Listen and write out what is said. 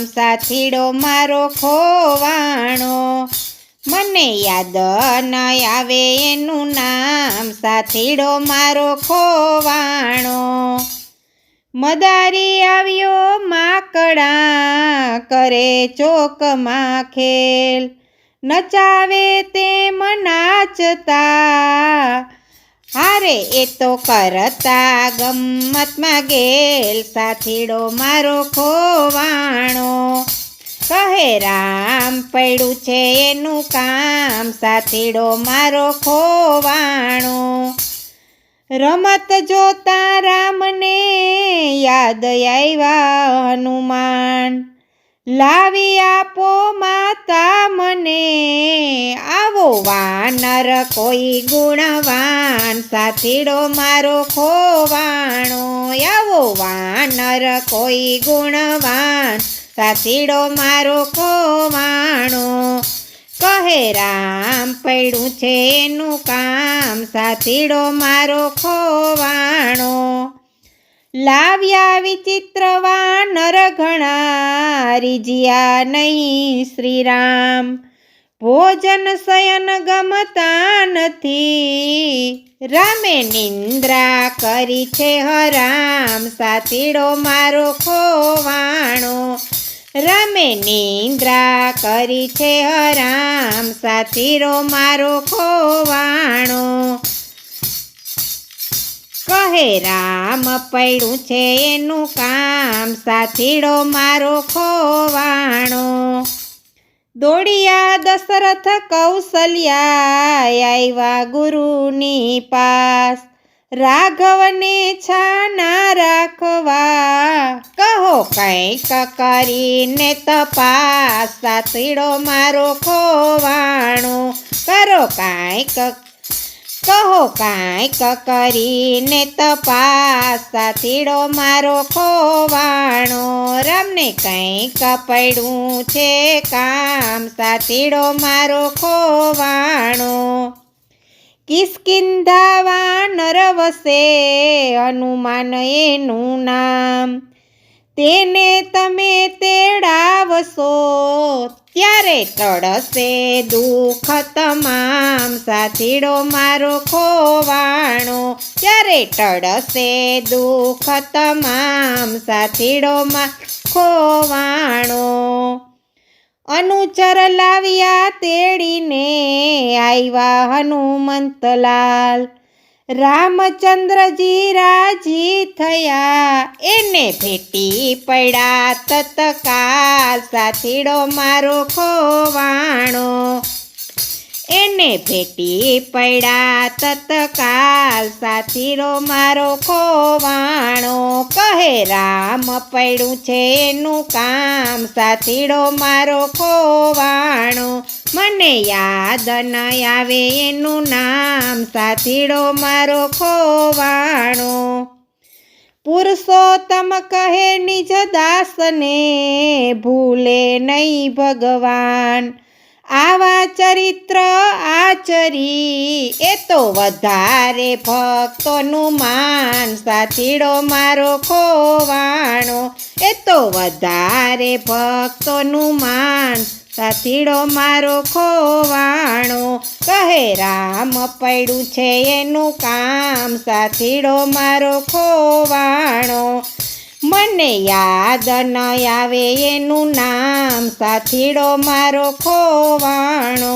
સાથીડો મારો ખોવાણો, મને યાદ ન આવે એનું નામ, સાથીડો મારો ખોવાણો. મદારી આવ્યો માકડા, કરે ચોકમાં ખેલ, નચાવે તેમ નાચતા, હારે એ તો કરતા ગમ્મતમાં ગેલ, સાથીડો મારો ખોવાણો. કહે રામ પડ્યું છે એનું કામ, સાથીડો મારો ખોવાણો. રમત જોતા રામને યાદ આવ્યા હનુમાન, લાવી આપો માતા મને, આવો વાનર કોઈ ગુણવાન, સાથીડો મારો ખોવાણો. આવો વાનર કોઈ ગુણવાન, સાથીડો મારો ખોવાણો. કહે રામ પડ્યું છે એનું કામ, સાથીડો મારો ખોવાણો. લાવ્યા વિચિત્ર વાનર ઘણા, રીઝ્યા નહીં શ્રીરામ, ભોજન શયન ગમતા નથી, રામે નિંદ્રા કરી છે હરામ, સાથીડો મારો ખોવાણો. રામે નિંદ્રા કરી છે હરામ, સાથીડો મારો ખોવાણો. કહે રામ પડ્યું છે એનું કામ, સાથીડો મારો ખોવાણો. દોડ્યા દશરથ કૌશલ્યા, આવ્યા ગુરુની પાસ, રાઘવને છાના રાખવા, કહો કંઈક કરીને તપાસ, સાથીડો મારો ખોવાણો. કરો કંઈક, કહો કંઈક કરીને તપાસ, સાથીડો મારો ખોવાણો. રામને કંઈક પડ્યું છે કામ, સાથીડો મારો ખોવાણો. કિષ્કિંધા વાનર વસે, હનુમાન એનું નામ, તેને તમે તેડાવશો, ત્યારે ટળશે દુઃખ તમામ, સાથીડો મારો ખોવાણો. ત્યારે ટળશે દુઃખ તમામ, સાથીડો મારો ખોવાણો. અનુચર લાવ્યા તેડીને, આવ્યા હનુમંતલાલ, રામચંદ્રજી રાજી થયા, એને ભેટી પડ્યા તત્કાલ, સાથીડો મારો ખોવાણો. એને ભેટી પડ્યા તત્કાલ, સાથીડો મારો ખોવાણો. કહે રામ પડ્યું છે એનું કામ, સાથીડો મારો ખોવાણો. મને યાદ ન આવે એનું નામ, સાથીડો મારો ખોવાણો. પુરુષોત્તમ કહે નિજ દાસને, ભૂલે નહીં ભગવાન, આવા ચરિત્ર આચરી, એ તો વધારે ભક્તોનું માન, સાથીડો મારો ખોવાણો. એ તો વધારે ભક્તોનું માન, સાથીડો મારો ખોવાણો. કહે રામ પડ્યું છે એનું કામ, સાથીડો મારો ખોવાણો. મને યાદ ન આવે એનું નામ, સાથીડો મારો ખોવાણો.